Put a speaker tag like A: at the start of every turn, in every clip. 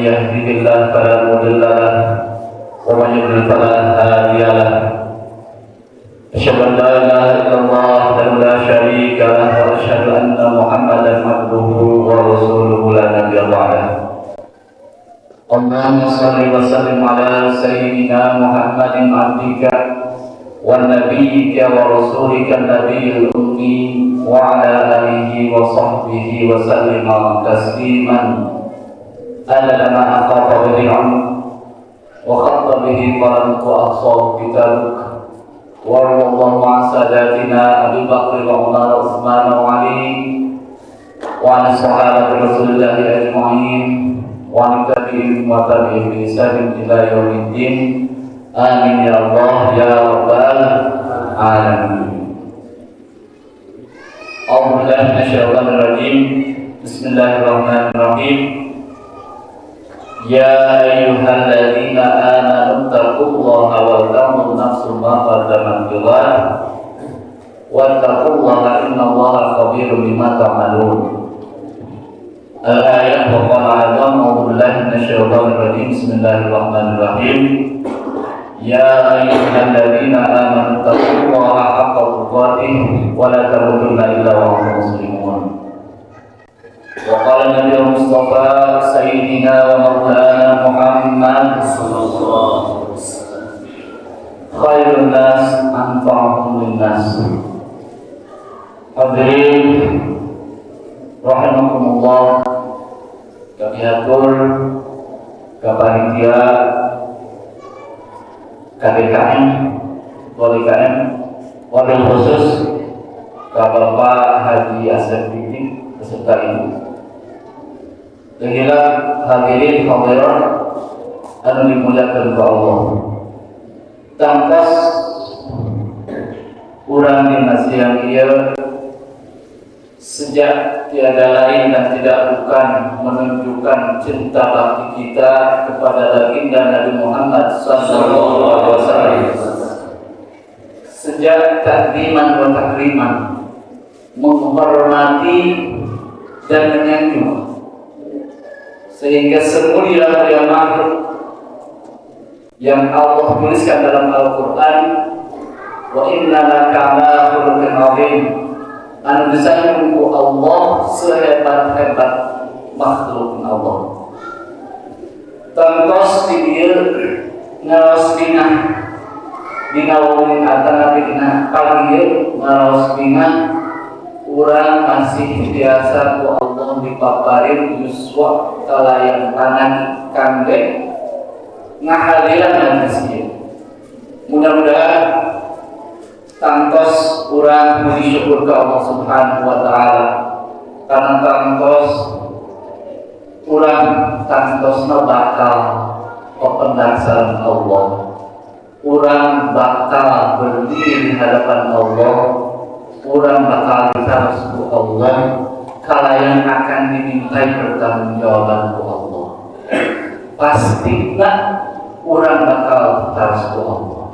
A: يهده الله فلا مضل له ومن يضلل فلا هادي له أشهد أن لا إله إلا الله وحده لا شريك له وأشهد أن محمدا عبده ورسوله لا نبي بعده اللهم صل وسلم على سيدنا محمد عبدك ونبيك ورسولك النبي الأمي وعلى آله وصحبه وسلم تسليما أدل ما أخاف به العلم وخط به قلمك وأقصاه كتابك وارض اللهم عن ساداتنا أبي بكر وعمر وعثمان وعلي وعن الصحابة رسول الله أجمعين وعن التابعين وتابعين بإحسان إلى يوم الدين آمين يا الله يا رب العالمين. أعوذ بالله من الشيطان الرجيم. بسم الله الرحمن الرحيم. يا أيها الذين آمنوا اتقوا الله ولتنظر نفس ما قدمت لغد واتقوا الله إن الله خبير بما تعملون. الآية وقال أيضا أعوذ بالله من الشيطان الرجيم. بسم الله الرحمن الرحيم. يا أيها الذين آمنوا اتقوا الله حق تقاته ولا تموتن إلا وأنتم مسلمون. وقال النبي المصطفى سيدنا ومولانا محمد صلى الله عليه وسلم خير الناس أنفعهم للناس. Hadirin rahimakumullah, kami atur panitia KDKM, KDKM, wabil khusus Bapak Haji Asep Bidik beserta ibu. Segala hadirin hadirat anu dimuliakan oleh Allah. Tangkas urang dinasihan ieu sejak tiada lain dan tidak bukan menunjukkan cinta bakti kita kepada baginda Nabi Muhammad SAW. Sejak takdiman wa takriman, menghormati dan menyanjung, sehingga semulia-mulia makhluk yang Allah tuliskan dalam Al-Quran, wa inna laka ala khuluqin azim, anu disayangku Allah sehebat-hebat makhluk Allah. Tangtos di dia ngaros bina dina wong atana dina pagi ngaros bina urang masih biasa ku Allah dipaparin yuswa kalayan tangan kangge ngahadiran manusia. Mudah-mudahan tangtos urang puji syukur ke Allah Subhanahu wa taala karena tangtos urang tangtosna bakal kependasaran Allah. Urang bakal berdiri di hadapan Allah. Urang bakal ditaruh ku Allah kalayan akan dimintai pertanggungjawaban ku Allah. Pastinya urang bakal ditaruh ku Allah.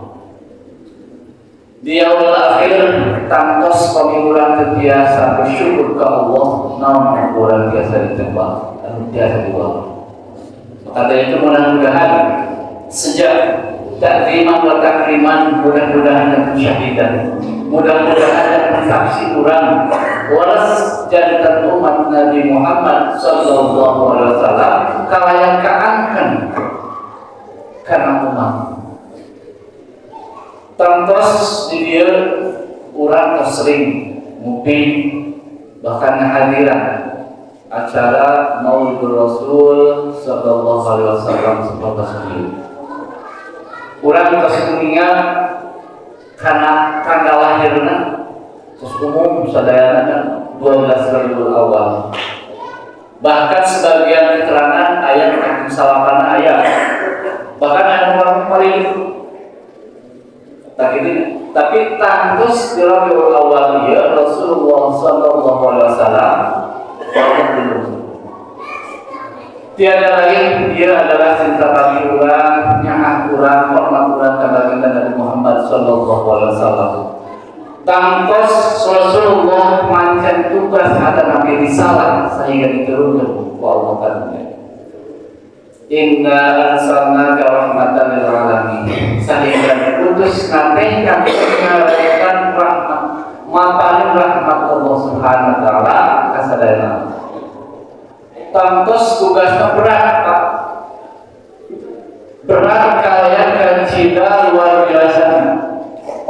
A: Di yaumul akhir tangtos pemiluran terbiasa bersyukur ke Allah, namun orang biasa ditembak dan biasa dibuang. Maka dari itu mudah-mudahan sejak takriman wa takriman, mudah-mudahan dan syahidan, mudah-mudahan dan saksi kurang waras jantan umat Nabi Muhammad sallallahu alaihi wasallam kalayan keangkan karena umat. Tangtos di dia urang tersering mungkin bahkan hadiran acara Maulid Rasul sallallahu alaihi wasallam seperti urang tersekuninga karena tanggal lahirna terus umum sadayana kan 12 Rabiul Awal. Bahkan sebagian keterangan ayat salapan ayat bahkan ada orang paling tapi tangtus di Rabiul Awal ya Rasulullah sallallahu alaihi wasallam tiada lain dia adalah cinta kami urang, nyaah urang, hormat urang ka baginda Nabi Muhammad sallallahu alaihi wasallam. Tangtos Rasulullah mancan tugas ada nabi risalah sehingga diturunkan ku Allah karunia. Inna arsalnaka rahmatan lil alamin. Sehingga diutus nate kami menyampaikan rahmat, mapaling rahmat Allah Subhanahu wa taala kasadayana. Tantos tugasnya berat, Pak. Berat kalian kancida luar biasa.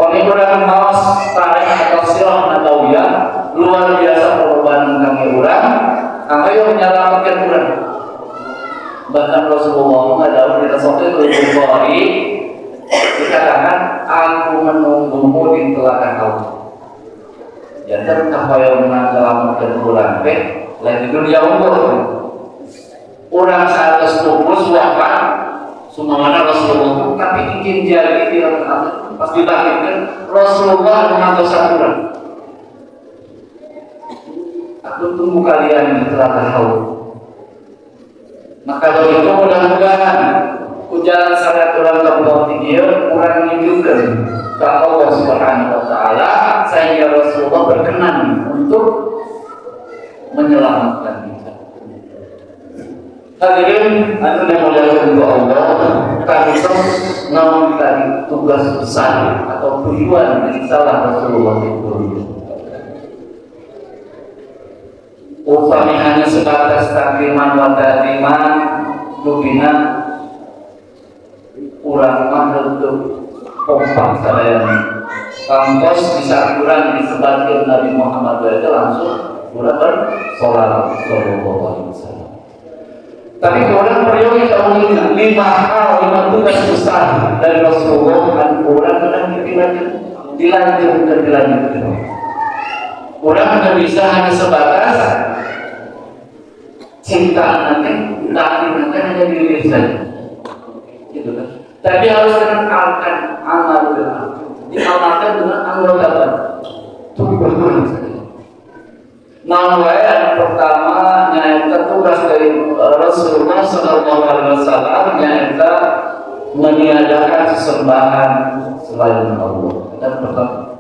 A: Oni urang maos tarik atau sirah natawiyah luar biasa pengorbanan kami urang. Kami yang menyelamatkan urang. Bahkan Rasulullah mengadap di Sahih Bukhari dikatakan, aku menunggumu di telaga kau. Jangan yang menyelamatkan urang teh lain di dunia umur. Urang 100 pupus wafat sumangana Rasulullah, tapi izin jadi di akhir pas dilahirkan Rasulullah mengantos urang. Aku tunggu kalian di telaga kau. Maka begitu mudah-mudahan ujaran syariat urang kabudut dia kurang menunjukkan ke Allah Subhanahu wa taala sehingga Rasulullah berkenan untuk menyelamatkan kita. Hadirin anu dimuliakan Allah, kami namun tadi tugas besar atau tujuan dari salah Rasulullah itu. Upami hanya sebatas takriman wa takriman dubina urang mah untuk kompak sadayana. Kangkos bisa kurang disebarkan Nabi Muhammad itu langsung urang bersolawat sallallahu alaihi wasallam. Tapi orang periode tahun ini 5 hal 5 tugas besar dari Rasulullah dan orang kadang dilanjutkan. Orang tidak bisa hanya sebatas cinta nanti, nanti hanya diri saja, gitu kan? Tapi harus mengenalkan amal dengan, diamalkan dengan anggota badan. Itu berguna saja. Nah, yang pertama yaitu tugas dari Rasulullah Sallallahu Alaihi Wasallam yaitu meniadakan sesembahan selain Allah. Dan pertama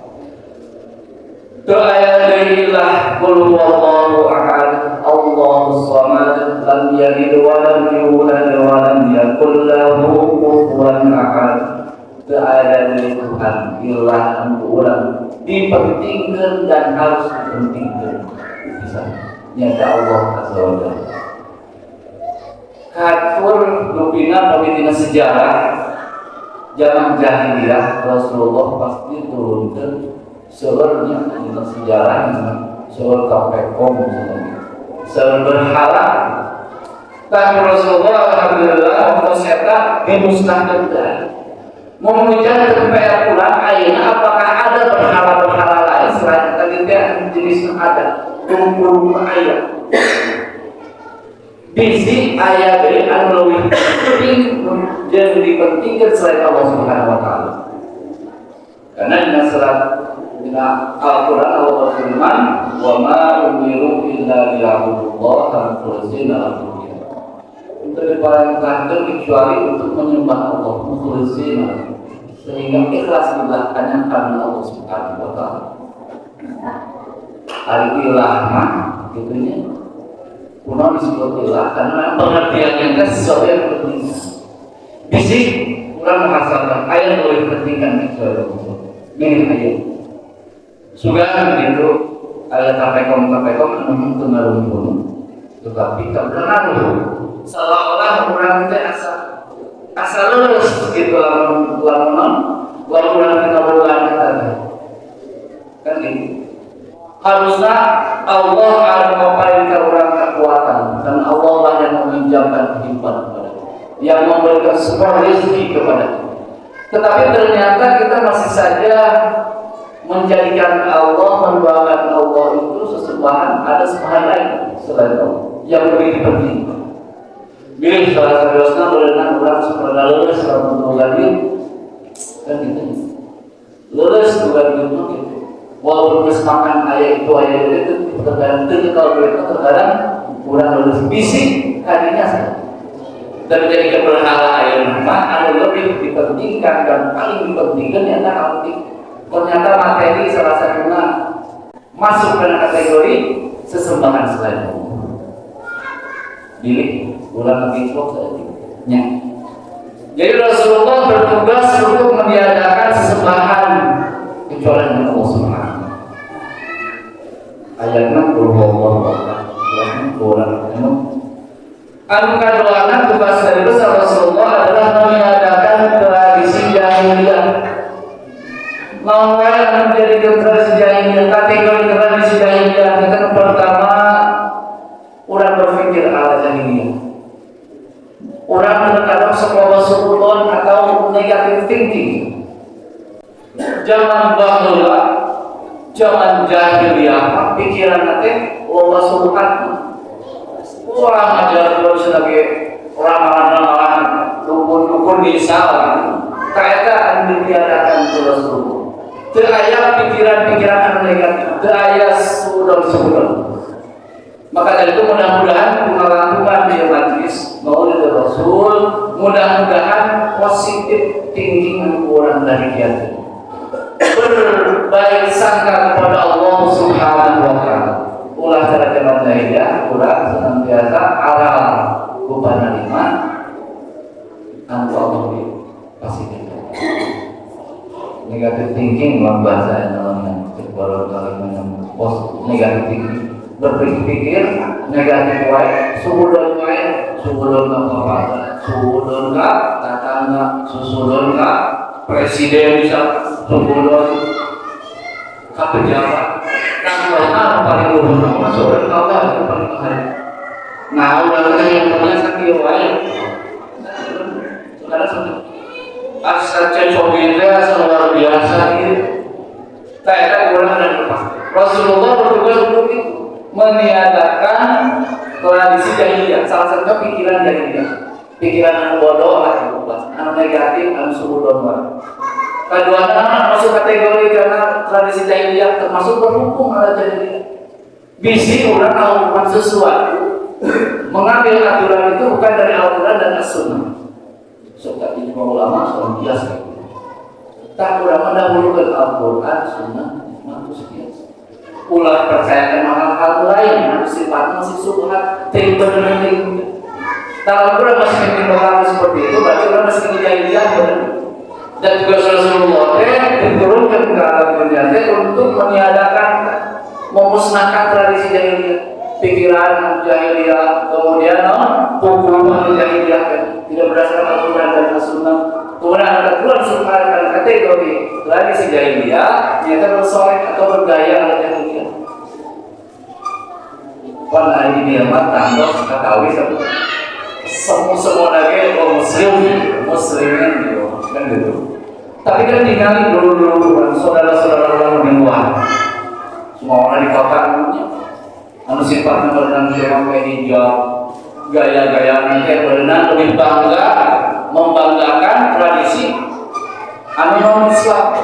A: doa darilah qul huwallahu ahad Allahus samad lam yalid wa lam yulad wa lam yakul lahu kufuwan ahad. Doa dari Tuhan ilah urang dipentingkan dan harus dipentingkan. Bisa nyata Allah azza wa jalla. Katur lupina pemitina sejarah zaman jahiliyah Rasulullah pasti turunkan seluruhnya tentang sejarah, seluruh kapekom, seluruh berhala. Tapi Rasulullah alhamdulillah waktu seta dimusnahkan memuja tempel pulang ayeuna apakah ada berhala-berhala lain selain tadi jenis ada kumpul ayat bisi ayat dari anu leuwih penting dan dipentingkan selain Allah Subhanahu wa taala. Karena di surat Al-Qur'an Allah berfirman, "Wa ma umiru illa liya'budullaha mukhlishina lahu." Untuk diperintahkan kecuali untuk menyembah Allah mukhlishina sehingga ikhlas lillah hanya karena Allah Subhanahu wa taala. Al-ilah mah gitunya. Kuno disebut ilah karena pengertiannya kan sesuatu yang penting. Bisi kurang menghasilkan ayat lebih penting kan kecuali Allah. Ini ayat. Sudah begitu ayat tapekom memang tunarun tetapi tak benar seolah-olah orang itu asal lulus gitu lamun orang kita bulan tadi kan gitu. Harusnya Allah akan memberikan orang kekuatan dan Allah lah yang meminjamkan kehidupan kepada yang memberikan sebuah rezeki kepada kita. Tetapi ternyata kita masih saja menjadikan Allah, mendoakan Allah itu sesembahan, ada sembahan lain selain Allah yang lebih dipentingkan. Bila saudara-saudara berenang orang seperti lulus untuk lagi kan gitu, lulus bukan gitu. Walaupun makan ayat itu tergantung kalau itu terkadang kurang lulus bisik kadinya saja. Dan menjadikan berhala ayat mah ada lebih dipentingkan dan paling dipentingkan ternyata materi salah satunya masuk ke kategori sesembahan selain Allah. Pilih ulang lagi saja. Ya. Jadi Rasulullah bertugas untuk meniadakan sesembahan kecuali dengan Allah Subhanahu. Ayatnya berubah-ubah, anu kadoana tugas dari Rasulullah adalah meniadakan tradisi jahiliyah. Mau menjadi tradisi jahiliyah, kategori tradisi jahiliyah yang pertama, orang berpikir ala jahiliyah. Orang terkadang sekolah suudon atau negative thinking. Zaman bahula, zaman jahiliyah, pikiran nanti loba suruhan. Orang ajar terus sebagai ramalan-ramalan, dukun-dukun bisa, ternyata akan ditiadakan terus dulu. Terayat pikiran-pikiran negatif, terayat suudon. Maka dari itu mudah-mudahan melakukan di majlis Maulid Rasul, mudah-mudahan positif thinking orang dari dia berbaik sangka kepada Allah Subhanahu wa Ta'ala. Ulah cara zaman jahiliyah, ulah senantiasa aral kepada lima antum pasti kita. Negatif thinking dalam bahasa yang terbaru dalam positif negatif thinking. Berpikir negatif wae, suudon wae, suudon apa? Suudon ka tatangga, suudon ka presiden bisa, suudon ka pejabat. Kan paling luhur suudon ka Allah itu paling mahal. Nah, udah yang punya sakit wae. Saudara sudah asal cocoknya luar biasa ini. Tak kurang dan lepas. Rasulullah bertugas untuk itu. Meniadakan tradisi jahiliyah, salah satu pikiran jahiliyah, pikiran anu bodoh atau anu negatif, anu suudon. Kedua, masuk kategori karena tradisi jahiliyah termasuk berhukum ala jahiliyah. Bisi orang melakukan sesuatu, mengambil aturan itu bukan dari Al-Quran dan As-Sunnah. Seperti ijma ulama soal biasa. Tak kurang mendahulukan Al-Quran, Sunnah, ijma itu sekian. Ulah percaya hal-hal lain, sifatnya masih subhat, tidak benar. Kalau orang masih menolak seperti itu, berarti orang masih jahiliyah benar. Dan juga Rasulullah diturunkan ke alam dunia untuk meniadakan, memusnahkan tradisi jahiliyah, pikiran jahiliyah, kemudian hukum jahiliyah tidak berdasarkan Al-Quran dan As-Sunnah. Kemudian ada Quran subhanahu kategori tradisi jahiliyah yang tersolek atau bergaya ala jahiliyah. Wan hari dia matang dos katawi semua lagi muslimin gitu kan gitu. Tapi kan tinggalin dulu saudara-saudara orang di luar. Semua orang di kota anu sifatnya berenang pakai hijab, gaya-gaya nanti berenang lebih bangga membanggakan tradisi anu Islam.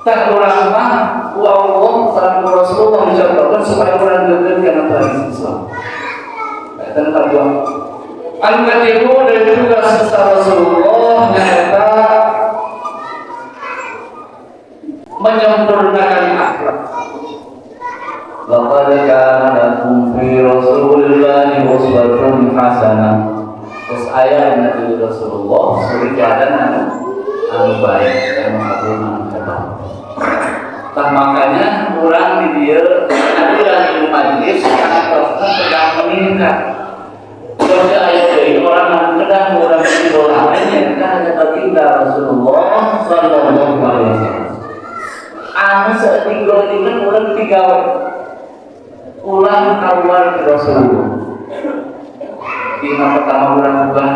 A: Tak kurang mah Allah dan Rasulullah mencontohkan supaya orang dekat dengan tradisi Islam. Dan kedua, al-katibu dan juga serta Rasulullah nyata menyempurnakan akhlak. Laqad kana lakum fi Rasulillahi uswatun hasanah. Terus ayat Nabi Rasulullah suri teladan anu baik anu agung anu hebat. Tah makanya orang di dia aturan di majlis yang sedang meningkat. Kalau ayat dari orang yang sedang orang idolanya kan hanya baginda Rasulullah sallallahu alaihi wasallam. Anu setinggal-tinggal orang digawe. Ulang keluar ke Rasulullah. Yang pertama orang ubah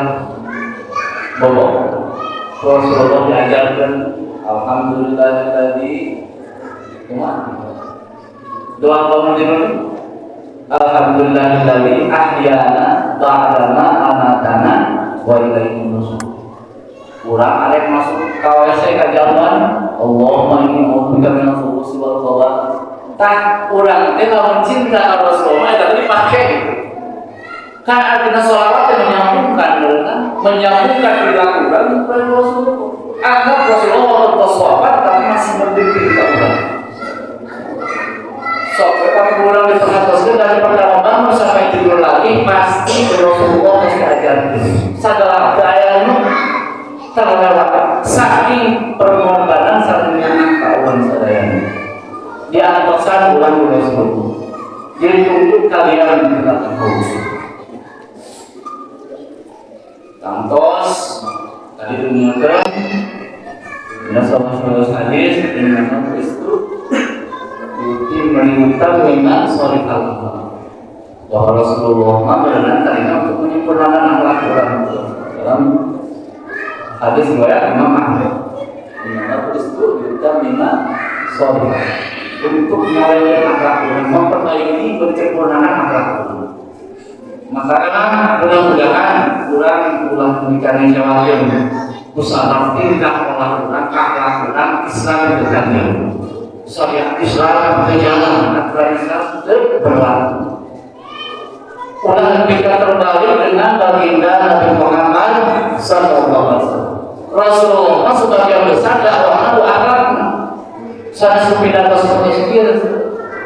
A: bobok. Rasulullah diajarkan alhamdulillah tadi doa kemudian alhamdulillah tadi ahyana ba'dama amatana wa ilaihi nusyur. Urang arek masuk KWC kajaman Allahumma inni a'udzubika minal khubuthi wal khabath. Tak urang teh lamun cinta Rasulullah tapi dipakai. Kan artinya sholawat yang menyambungkan perilaku dan Rasulullah. Anggap Rasulullah berwafat tapi masih berdiri di orang. So, kami kurang di tengah-tengah dari pertama bangun sampai tidur lagi pasti Rasulullah masih ajar. Segala terlewat saking permohonan saking kauan sadayana di antosan bulan Rasul. Jadi untuk kalian dilakukan kantos tadi dengarkan ya sahabat hadis dengan itu yuti menimbulkan minat sorry Allah bahwa Rasulullah berkenan tadinya untuk menyempurnakan akhlak orang dalam hadis riwayat Imam Ahmad dimana itu yuti minat sorry untuk menyempurnakan akhlak orang memperbaiki menyempurnakan akhlak orang. Makanya mudah-mudahan kurang memberikan jawabnya usaha tingkah pola kurang akhlak kurang Islam berganti syariat Islam berjalan aturan Islam berlaku. Ulah kita terbalik dengan baginda Nabi Muhammad Sallallahu Alaihi Wasallam. Rasulullah sebagian besar dakwahnya itu akhlaknya. Saya sepindah seperti sekian,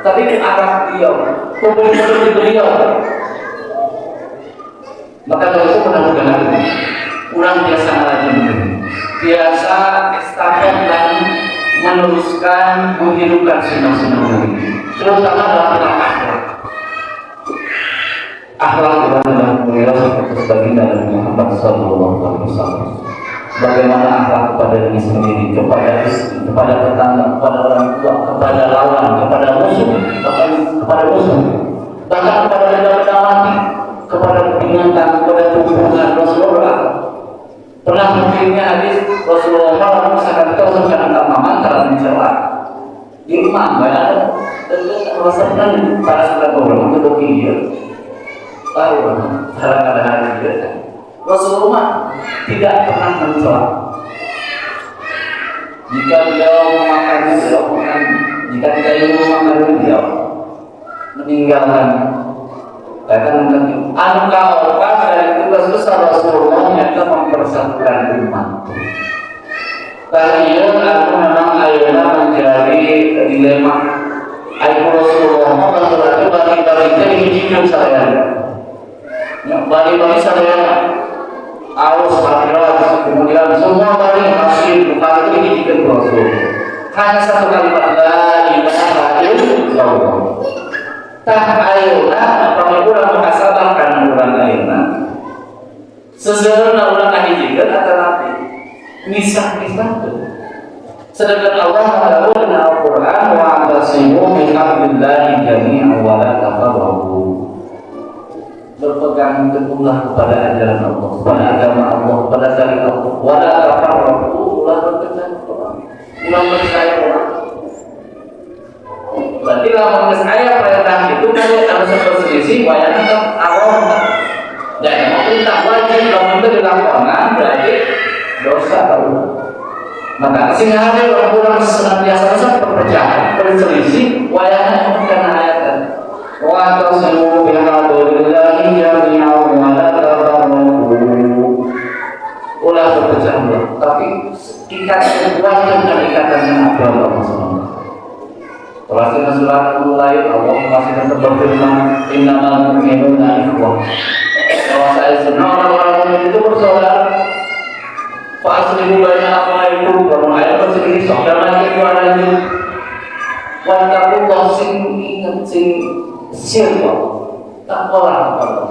A: tapi itu akhlak beliau, kemudian beliau. Maka dari itu mudah-mudahan kurang biasa lagi biasa estafet dan meneruskan menghidupkan sunnah-sunnah Nabi terutama dalam akhlak dan mulia seperti baginda Nabi Muhammad Sallallahu Alaihi Wasallam. Bagaimana akhlak kepada diri sendiri, kepada istri, kepada tetangga, kepada orang tua, kepada lawan, kepada musuh, bahkan kepada musuh, bahkan kepada benda-benda mati, kepada binatang, kepada hubungan Rasulullah. Pernah mungkinnya hadis Rasulullah misalkan kita usahakan tamaman karena mencela di rumah banyak merasakan para sahabat orang itu berpikir tahu cara keadaan dia. Rasulullah tidak pernah mencela. Jika beliau memakannya beliau makan, jika tidak ingin memakannya beliau meninggalkan. Bahkan anu kaopan dari tugas besar Rasulullah yang mempersatukan umat. Tahiyun aku memang ayeuna menjadi dilema. Ayo Rasulullah berarti bagi-bagi jadi hijau saya. Yang bagi-bagi saya arus hadirat kemudian semua bagi masih bukan itu hijau Rasul. Hanya satu kalimat la ilaha illallah. Tah ayeuna pamit urang muhasabah kana urang ayeuna seseurna urang ngahijikeun atau nabi misah-misah sedangkan Allah mengatakan dalam Al-Qur'an wa atasimu bi hablillahi jami'an wa la tafarraqu berpegang teguhlah kepada ajaran Allah kepada agama Allah kepada syariat Allah wa la tafarraqu ulah berpegang ulah percaya orang. Berarti kalau saya perintah itu kalau harus berselisih wayang atau awam dan perintah wajib kalau itu dilakukan berarti dosa tahu. Maka sehingga ada orang senantiasa berpecahan berselisih wayangnya karena ayat wa tasimu bihablillahi jami'an wa la tafarraqu ulah berpecah belah tapi ikatan wajib dan ikatannya ada Allah. Rasulullah surat mulai Allah masih tetap berfirman innamal mu'minuna ikhwah. Kalau saya senang orang-orang itu bersaudara. Fa'aslimu baina akhawaykum kalau ayat bersih saudara itu ada itu. Wa taqullah sing ingat sing sirwa. Takwalah kepada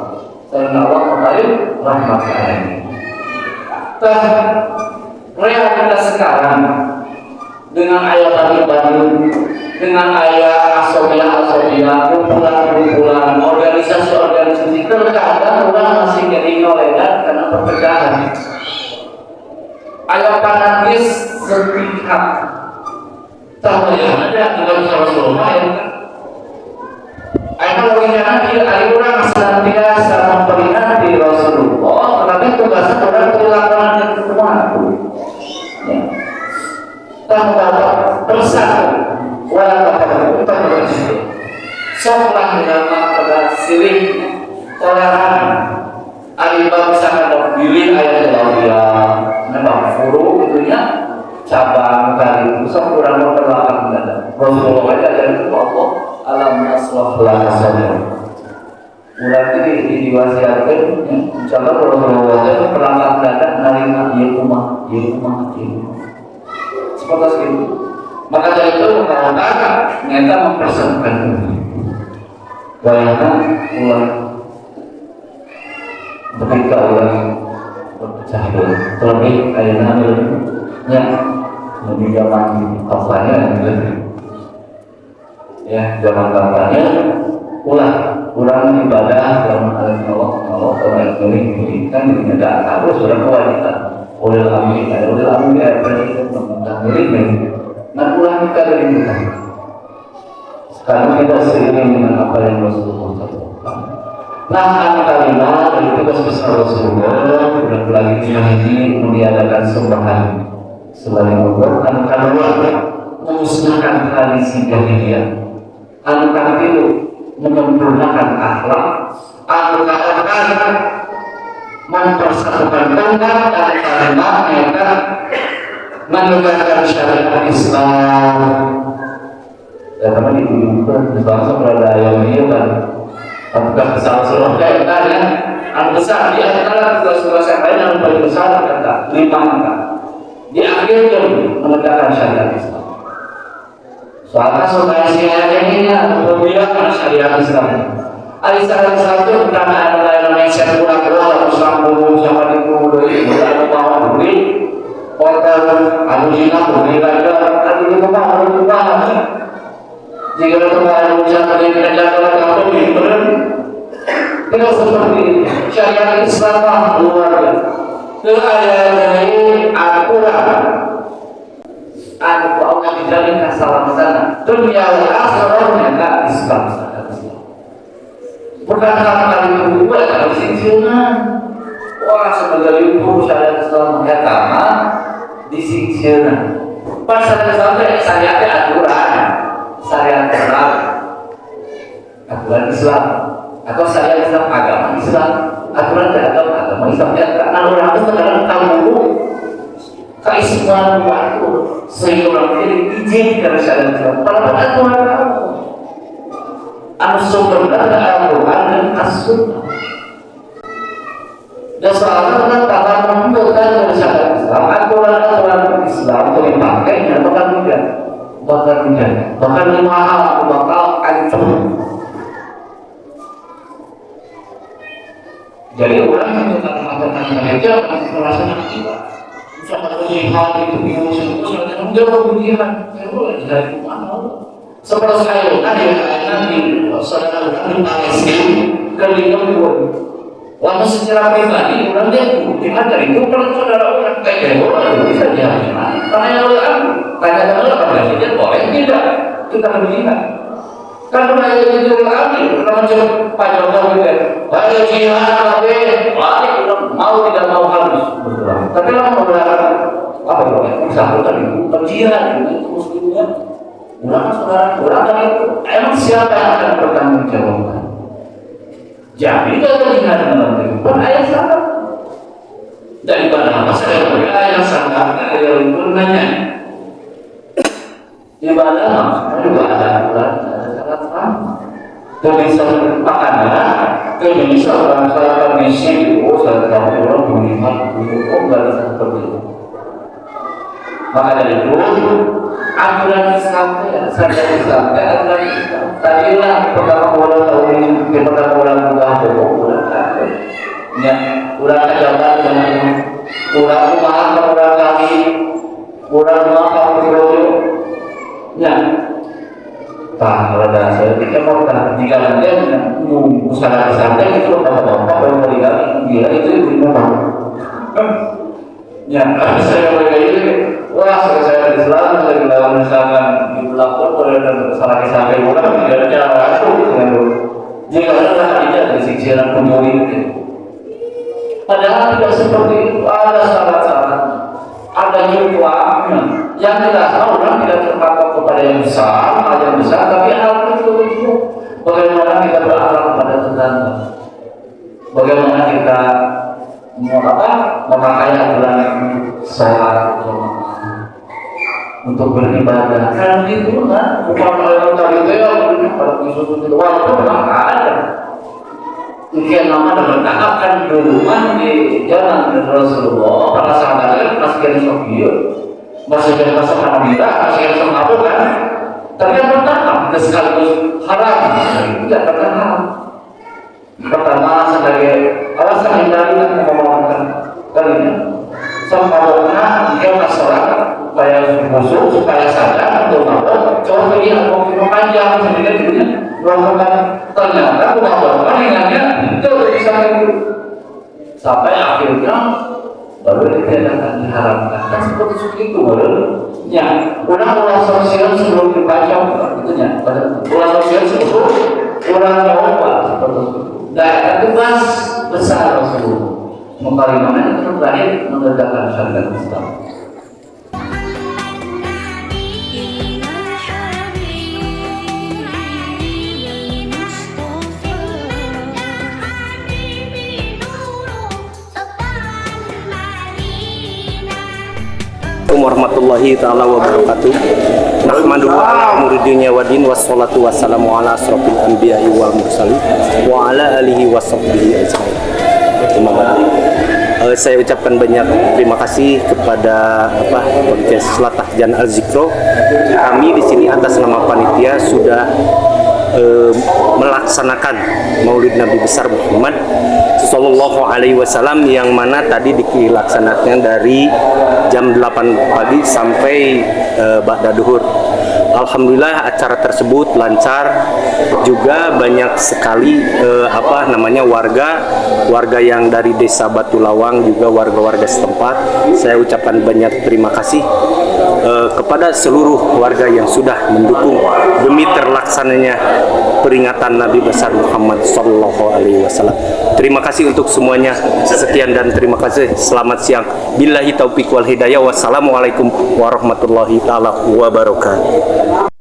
A: saya Allah kembali rahmat alamin. Realitas sekarang dengan ayat bagi-bagi dengan ayat asobia, kumpulan, organisasi terkadang orang masih jadi nolegan karena perpecahan. Ayat fanatis sepihak. Tahu ya, ada dalam Rasulullah ya. Ayat logikanya dia orang senantiasa memperingati Rasulullah, tetapi tugasnya orang dilakukan di rumah. Tahu bersatu. Walau kita berjudi, soklah nama pada silih toleran. Alibab sangat pilih ayat Allah. Memang furu itunya cabang kali sok kurang memperlakukan dada. Rasulullah aja itu Allah alam nasrah lana saja. Berarti diwasiatkan, insyaallah Rasulullah itu perlakukan dada narima dia kumah rumah, seperti itu. Maka dari itu mengatakan ternyata mempersiapkan bayangkan ulang ketika ulang berpecah belah terlebih ayatnya lebih zaman kampanye ya zaman kampanye ulang ibadah dalam Allah ini kan tidak harus sudah kewajiban oleh kami meminta milik nah ulang kita dari kita sekarang kita seiring dengan apa yang Rasulullah katakan. Nah kalimat dari tugas besar Rasulullah lagi ini meniadakan sembahan selain Allah karena memusnahkan tradisi jahiliyah akan itu menyempurnakan akhlak akan mempersatukan umat dan kalimat mereka menegakkan syariat Islam. Ya teman ibu di bangsa berada yang dia kan apakah besar seluruh kaitan ya yang besar di antara tugas-tugas yang lain yang paling besar kata 5 angka di akhir menegakkan syariat Islam. Soalnya supaya syariat ini berbilang syariat Islam. Syariat Islam itu bukan ada yang sekular Islam dulu sama dulu ada bawah dulu hotel anu Cina boleh ada di rumah jika kemarin ucapan yang kerajaan kamu diberi tidak seperti itu. Syariat Islam luar biasa dari aturan Allah dijamin salam sana dunia akhirat tidak Islam bukan kali kedua kali singsiran wah sebagai itu syariat Islam pertama disingsiran pas sampai syariat aturan syariat Islam atau syariat Islam agama Islam aturan agama Islam ya karena orang itu sekarang tahu keistimewaan itu sehingga orang ini izin karena syariat Islam padahal aturan kamu sumber dari Al-Quran dan As-Sunnah dan soalnya tangan menentukan dari syariat Islam aturan Islam itu dipakainya bahkan 5 hal bakal hancur. Jadi orang yang mengatakan gereja merasa kita misalkan jihad itu biasa jauh jihad dari mana seperti saya tadi Nabi saudara kami Palestina kelihatan walaupun secara pribadi orang dia jihad dari itu kalau saudara orang kayak orang bisa jihad karena yang orang tanya-tanya apa presiden boleh tidak kita berjihad karena itu kami macam Pak Jokowi baik jihad tapi balik mau tidak mau harus bergerak tapi lah mau apa ya misalkan tadi berjihad itu muslimnya orang tadi emang siapa yang akan bertanggung jawab jadi kalau jihad dalam kehidupan ayat sama daripada masa yang ayat sama ayat itu nanya ibadah maksudnya juga ada aturan kebiasaan makanya kebiasaan saya permisi saya tahu orang melihat nggak bisa seperti itu maka dari itu aturan Islam ya syariat Islam aturan Islam tadilah pertama orang tahu ini pertama orang bukan orang ya orang kajabat dengan orang rumah orang kami orang rumah kami ya kalau ada saya pikir mau jika dia usaha santai itu apa-apa yang meninggal dia itu memang ya saya berkali wah saya Islam saya bilang misalkan dilapor oleh salah sampai orang tidak ada aku jika ada tidak dari siksiran penyuri padahal tidak seperti itu ada syarat-syarat ada jumlahnya yang jelas orang tidak terpatok kepada yang besar tapi hal itu bagaimana kita berakhlak kepada tetangga bagaimana kita memakai aturan sholat untuk beribadah kan itu kan bukan orang tadi itu ya pada disusun itu waktu memang ada mungkin nama dan menetapkan duluan di jalan Rasulullah para sahabat masih kena Sofiyo, masih kena Alhamdulillah, masih kena sama apa kan? Tapi yang pertama, sekaligus haram, tidak katakan haram. Pertama sebagai alasan yang dari mengomongkan kalinya, sempurna dia masalah supaya busuk, supaya sadar, untuk apa? Coba bagi aku panjang sendiri dulunya, melakukan ternyata rumah dengannya itu bisa sampai akhirnya baru dikatakan diharamkan. Kan seperti itu baru. Ya, ulang sosial sebelum dibaca itunya. Ulang sosial sebelum ulang nyoba seperti itu. Dan tugas besar Rasulullah. Mengkalimana itu terakhir menegakkan syariat Islam.
B: Warahmatullahi ta'ala wabarakatuh. Nahmadu ala muridinya wadin wassalatu wassalamu ala asrofil anbiya'i wal mursalin wa ala alihi wa sahbihi ajma'in. Terima kasih. Saya ucapkan banyak terima kasih kepada podcast Latah Jan Al Zikro. Kami di sini atas nama panitia sudah melaksanakan Maulid Nabi besar Muhammad Sallallahu Alaihi Wasallam, yang mana tadi dilaksanakan dari jam 8 pagi sampai ba'da duhur. Alhamdulillah acara tersebut lancar, juga banyak sekali warga yang dari desa Batu Lawang, juga warga-warga setempat. Saya ucapkan banyak terima kasih kepada seluruh warga yang sudah mendukung demi terlaksananya peringatan Nabi besar Muhammad Sallallahu Alaihi Wasallam. Terima kasih untuk semuanya. Sekian dan terima kasih. Selamat siang. Billahi taufiq wal hidayah. Wassalamualaikum warahmatullahi taala wabarakatuh.